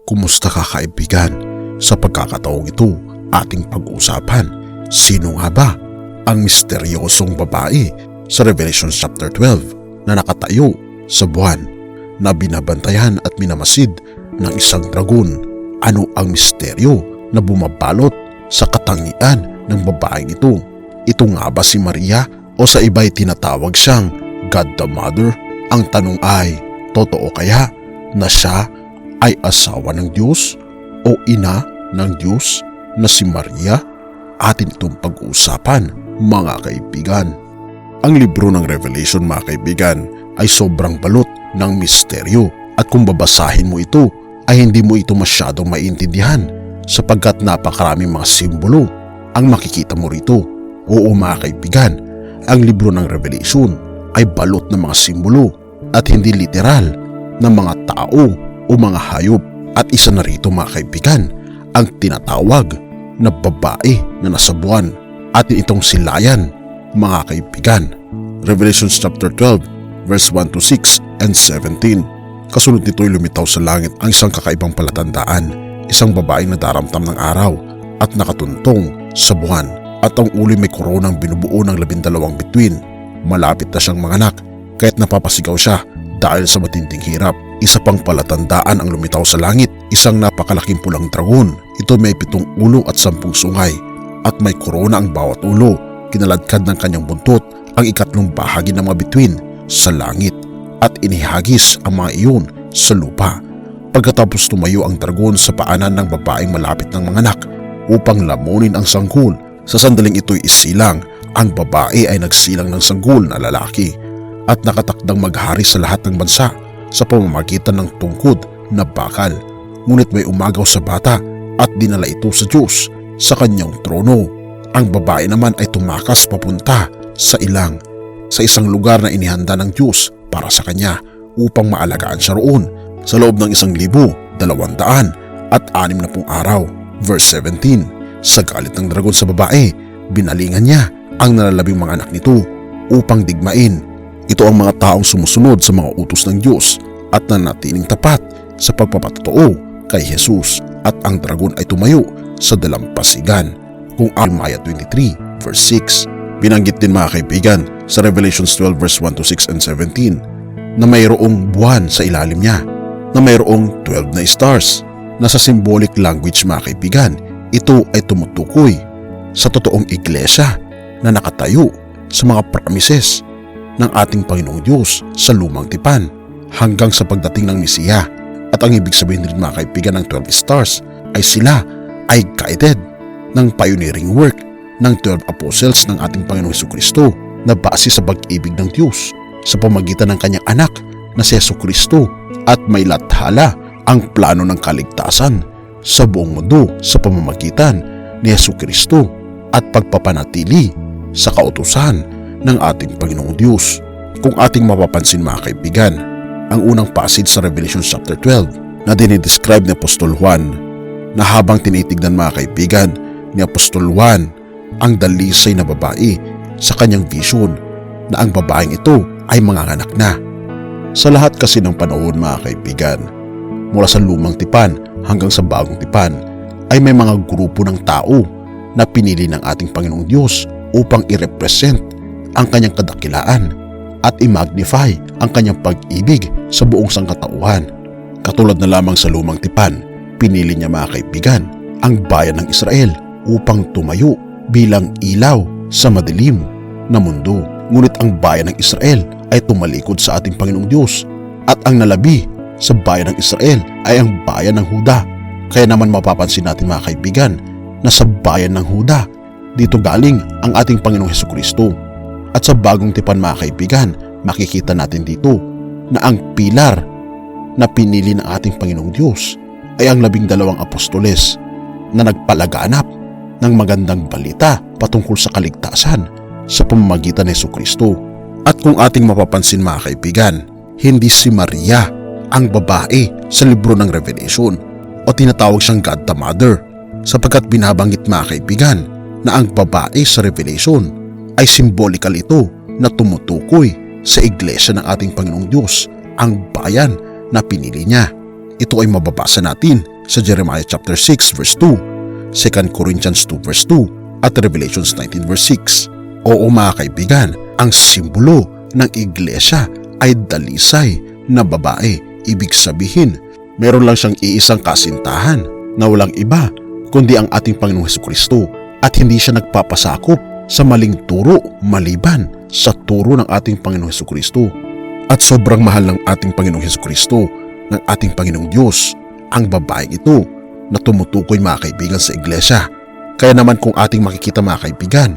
Kumusta ka kaibigan? Sa pagkakataong ito, ating pag-uusapan, sino nga ba ang misteryosong babae sa Revelation chapter 12 na nakatayo sa buwan na binabantayan at minamasid ng isang dragon? Ano ang misteryo na bumabalot sa katangian ng babaeng ito? Ito nga ba si Maria o sa iba'y tinatawag siyang God the Mother? Ang tanong ay, totoo kaya na siya ay asawa ng Diyos o ina ng Diyos na si Maria? Atin itong pag-uusapan, mga kaibigan. Ang libro ng Revelation, mga kaibigan, ay sobrang balot ng misteryo at kung babasahin mo ito ay hindi mo ito masyadong maintindihan sapagkat napakaraming mga simbolo ang makikita mo rito. Oo mga kaibigan, ang libro ng Revelation ay balot ng mga simbolo at hindi literal ng mga tao o mga hayop. At isa na rito mga kaibigan, ang tinatawag na babae na nasa buwan. Atin itong silayan mga kaibigan. Revelation chapter 12 verse 1 to 6 and 17. Kasunod nito'y lumitaw sa langit ang isang kakaibang palatandaan, isang babaeng nadaramtam ng araw at nakatuntong sa buwan, at ang uli may koronang binubuo ng 12 bituin. Malapit na siyang manganak, kaya't napapasigaw siya dahil sa matinding hirap. Isa pang palatandaan ang lumitaw sa langit, isang napakalaking pulang dragon. Ito may 7 ulo at 10 sungay at may korona ang bawat ulo. Kinaladkad ng kanyang buntot ang ikatlong bahagi ng mga bituin sa langit at inihagis ang mga iyon sa lupa. Pagkatapos tumayo ang dragon sa paanan ng babaeng malapit ng manganak upang lamunin ang sanggol. Sa sandaling ito'y isilang, ang babae ay nagsilang ng sanggol na lalaki at nakatakdang maghari sa lahat ng bansa sa pamamagitan ng tungkod na bakal. Ngunit may umagaw sa bata at dinala ito sa Diyos sa kanyang trono. Ang babae naman ay tumakas papunta sa ilang, sa isang lugar na inihanda ng Diyos para sa kanya upang maalagaan siya roon sa loob ng 1,260 araw. Verse 17. Sa galit ng dragon sa babae, binalingan niya ang nalalabing mga anak nito upang digmain. Ito ang mga taong sumusunod sa mga utos ng Diyos at nanatiling tapat sa pagpapatotoo kay Jesus, at ang dragon ay tumayo sa dalampasigan. Kung Jeremiah 23 verse 6. Binanggit din mga kaibigan sa Revelation 12 verse 1 to 6 and 17 na mayroong buwan sa ilalim niya, na mayroong 12 na stars na sa symbolic language mga kaibigan, ito ay tumutukoy sa totoong iglesia na nakatayo sa mga promises ng ating Panginoong Diyos sa lumang tipan hanggang sa pagdating ng Mesiya. At ang ibig sabihin rin mga kaibigan ng 12 stars ay sila ay guided ng pioneering work ng 12 apostles ng ating Panginoong Jesucristo na base sa pag-ibig ng Diyos sa pamagitan ng kanyang anak na si Jesucristo, at may lathala ang plano ng kaligtasan sa buong mundo sa pamamagitan ni Jesucristo at pagpapanatili sa kautusan ng ating Panginoong Diyos. Kung ating mapapansin mga kaibigan, ang unang passage sa Revelation chapter 12 na dinidescribe ni Apostol Juan, na habang tinitignan mga kaibigan ni Apostol Juan ang dalisay na babae sa kanyang vision, na ang babaeng ito ay manganganak na. Sa lahat kasi ng panahon mga kaibigan, mula sa lumang tipan hanggang sa bagong tipan, ay may mga grupo ng tao na pinili ng ating Panginoong Diyos upang i-represent ang kanyang kadakilaan at i-magnify ang kanyang pag-ibig sa buong sangkatauhan. Katulad na lamang sa lumang tipan, pinili niya mga kaibigan ang bayan ng Israel upang tumayo bilang ilaw sa madilim na mundo. Ngunit ang bayan ng Israel ay tumalikod sa ating Panginoong Diyos, at ang nalabi sa bayan ng Israel ay ang bayan ng Huda. Kaya naman mapapansin natin mga kaibigan na sa bayan ng Huda, dito galing ang ating Panginoong Jesucristo. At sa bagong tipan mga kaibigan, makikita natin dito na ang pilar na pinili ng ating Panginoong Diyos ay ang 12 apostoles na nagpalaganap ng magandang balita patungkol sa kaligtasan sa pamamagitan ni Jesucristo. At kung ating mapapansin mga kaibigan, hindi si Maria ang babae sa libro ng Revelation o tinatawag siyang God the Mother, sapagkat binabanggit mga kaibigan na ang babae sa Revelation ay symbolikal ito na tumutukoy sa iglesia ng ating Panginoong Diyos, ang bayan na pinili niya. Ito ay mababasa natin sa Jeremiah chapter 6 verse 2, 2 Corinthians 2 verse 2 at Revelations 19 verse 6. Oo mga kaibigan, ang simbolo ng iglesia ay dalisay na babae. Ibig sabihin, meron lang siyang iisang kasintahan na walang iba kundi ang ating Panginoong Hesukristo, at hindi siya nagpapasakop sa maling turo maliban sa turo ng ating Panginoong Hesukristo. At sobrang mahal ng ating Panginoong Hesukristo, ng ating Panginoong Diyos, ang babaeng ito na tumutukoy mga kaibigan sa iglesia. Kaya naman kung ating makikita mga kaibigan,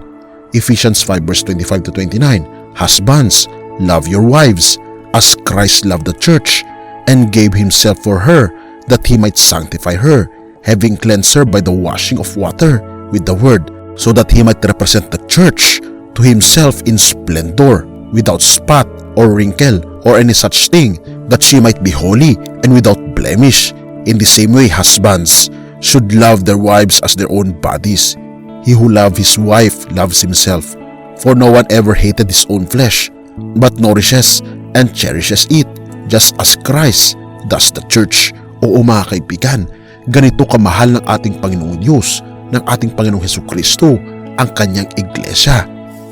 Ephesians 5 verse 25 to 29, Husbands, love your wives as Christ loved the church and gave himself for her, that he might sanctify her, having cleansed her by the washing of water with the word, so that he might represent the church to himself in splendor, without spot or wrinkle or any such thing, that she might be holy and without blemish. In the same way, husbands should love their wives as their own bodies. He who loves his wife loves himself. For no one ever hated his own flesh, but nourishes and cherishes it, just as Christ does the church. Oo mga kaibigan, ganito kamahal ng ating Panginoong Diyos, ng ating Panginoong Hesukristo, ang kanyang iglesia.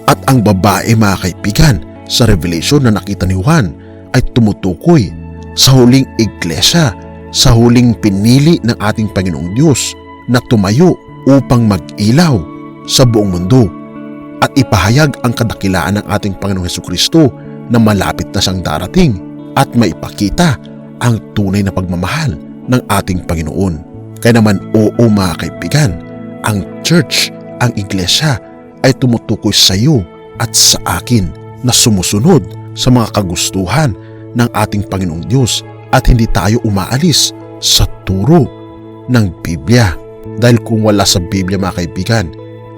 At ang babae mga kaibigan, sa Revelation na nakita ni Juan, ay tumutukoy sa huling iglesia, sa huling pinili ng ating Panginoong Diyos na tumayo upang mag-ilaw sa buong mundo at ipahayag ang kadakilaan ng ating Panginoong Hesukristo na malapit na siyang darating at maipakita ang tunay na pagmamahal ng ating Panginoon. Kaya naman oo mga kaibigan, ang church, ang iglesia ay tumutukoy sa iyo at sa akin na sumusunod sa mga kagustuhan ng ating Panginoong Diyos at hindi tayo umaalis sa turo ng Biblia. Dahil kung wala sa Biblia mga kaibigan,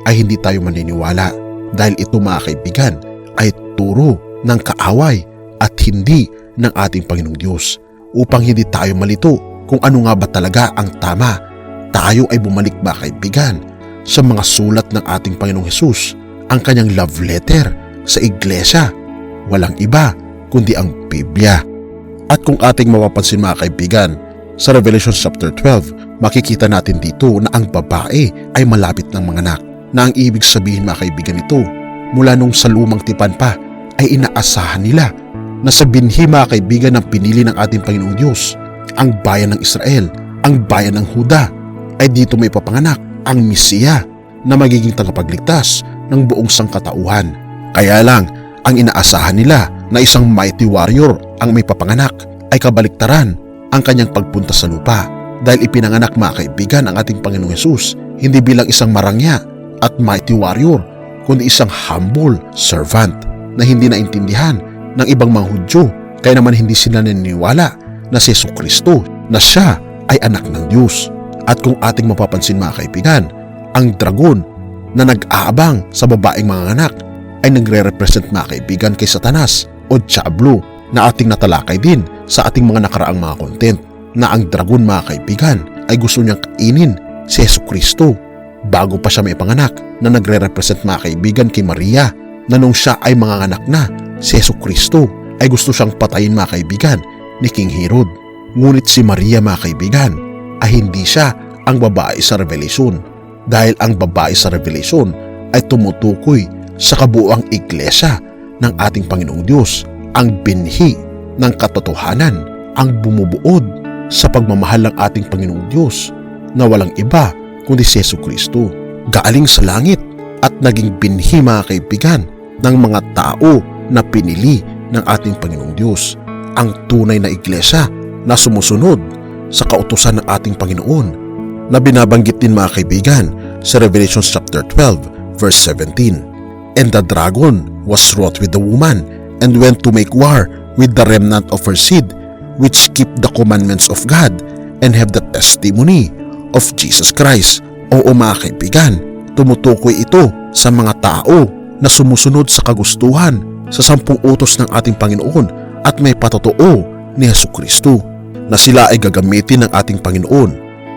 ay hindi tayo maniniwala. Dahil ito mga kaibigan ay turo ng kaaway at hindi ng ating Panginoong Diyos. Upang hindi tayo malito kung ano nga ba talaga ang tama, tayo ay bumalik mga kaibigan sa mga sulat ng ating Panginoong Hesus, ang kanyang love letter sa iglesia. Walang iba kundi ang Biblia. At kung ating mapapansin mga kaibigan, sa Revelation chapter 12, makikita natin dito na ang babae ay malapit ng manganak, na ang ibig sabihin mga kaibigan nito, mula nung sa lumang tipan pa ay inaasahan nila na sa binhi mga kaibigan ng pinili ng ating Panginoong Diyos, ang bayan ng Israel, ang bayan ng Huda, ay dito may papanganak ang Mesiya na magiging tagapagligtas ng buong sangkatauhan. Kaya lang, ang inaasahan nila na isang mighty warrior ang may papanganak ay kabaliktaran ang kanyang pagpunta sa lupa, dahil ipinanganak mga kaibigan ang ating Panginoong Hesus hindi bilang isang marangya at mighty warrior, kundi isang humble servant na hindi naintindihan ng ibang mga Hudyo. Kaya naman hindi sila naniniwala na si Hesukristo na siya ay anak ng Diyos. At kung ating mapapansin mga kaibigan, ang dragon na nag-aabang sa babaeng mga anak ay nagre-represent mga kaibigan kay Satanas o Diablo, na ating natalakay din sa ating mga nakaraang mga content, na ang dragon mga kaibigan ay gusto niyang kainin si Hesukristo bago pa siya may panganak, na nagre-represent mga kaibigan kay Maria, na nung siya ay manganganak na si Hesukristo ay gusto siyang patayin mga kaibigan ni King Herod. Ngunit si Maria mga kaibigan ay hindi siya ang babae sa Revelation, dahil ang babae sa Revelation ay tumutukoy sa kabuuang iglesia ng ating Panginoong Diyos, ang binhi ng katotohanan, ang bumubuod sa pagmamahal ng ating Panginoong Diyos na walang iba kundi si Hesukristo, galing sa langit at naging binhi mga kaibigan ng mga tao na pinili ng ating Panginoong Diyos, ang tunay na iglesia na sumusunod sa kautusan ng ating Panginoon, na binabanggit din mga kaibigan sa Revelation chapter 12 verse 17. And the dragon was wroth with the woman, and went to make war with the remnant of her seed, which keep the commandments of God, and have the testimony of Jesus Christ. Oo mga kaibigan, tumutukoy ito sa mga tao na sumusunod sa kagustuhan sa 10 utos ng ating Panginoon at may patotoo ni Hesukristo, na sila ay gagamitin ng ating Panginoon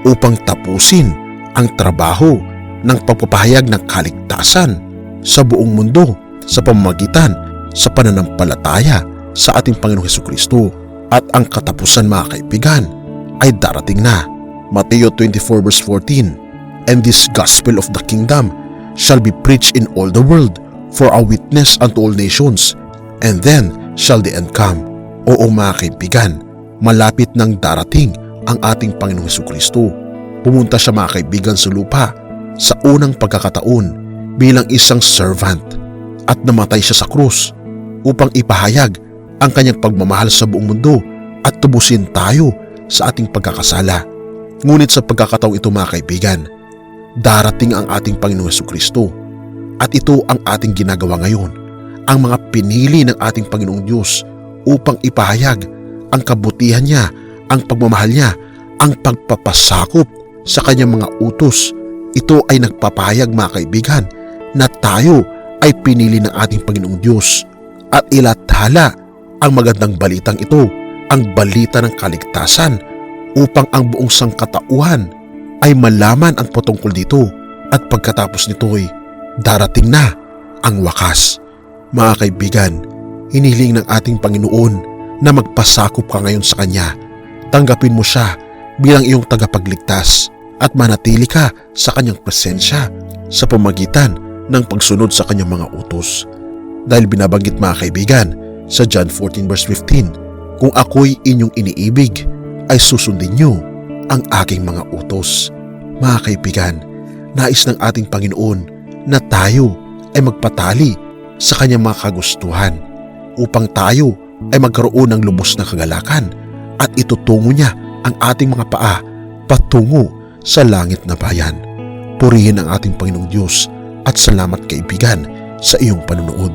upang tapusin ang trabaho ng pagpapahayag ng kaligtasan sa buong mundo sa pamamagitan sa pananampalataya sa ating Panginoong Hesukristo. At ang katapusan mga kaibigan ay darating na. Mateo 24 verse 14, "And this gospel of the kingdom shall be preached in all the world for a witness unto all nations, and then shall the end come." Oo mga kaibigan, malapit nang darating ang ating Panginoong Jesucristo. Pumunta siya mga kaibigan sa lupa sa unang pagkakataon bilang isang servant at namatay siya sa krus upang ipahayag ang kanyang pagmamahal sa buong mundo at tubusin tayo sa ating pagkakasala. Ngunit sa pagkakataong ito mga kaibigan, darating ang ating Panginoong Jesucristo at ito ang ating ginagawa ngayon, ang mga pinili ng ating Panginoong Diyos upang ipahayag ang kabutihan niya, ang pagmamahal niya, ang pagpapasakop sa kanyang mga utos. Ito ay nagpapahayag mga kaibigan na tayo ay pinili ng ating Panginoong Diyos at ilathala ang magandang balitang ito, ang balita ng kaligtasan, upang ang buong sangkatauhan ay malaman ang patungkol dito at pagkatapos nito'y darating na ang wakas. Mga kaibigan, hiniling ng ating Panginoon na magpasakop ka ngayon sa Kanya. Tanggapin mo siya bilang iyong tagapagligtas at manatili ka sa Kanyang presensya sa pamagitan ng pagsunod sa Kanyang mga utos. Dahil binabanggit mga kaibigan sa John 14 verse 15, "Kung ako'y inyong iniibig, ay susundin niyo ang aking mga utos." Mga kaibigan, nais ng ating Panginoon na tayo ay magpatali sa Kanyang mga kagustuhan upang tayo ay magkaroon ng lubos na kagalakan at itutungo niya ang ating mga paa patungo sa langit na bayan. Purihin ang ating Panginoong Diyos at salamat kaibigan sa iyong panunood.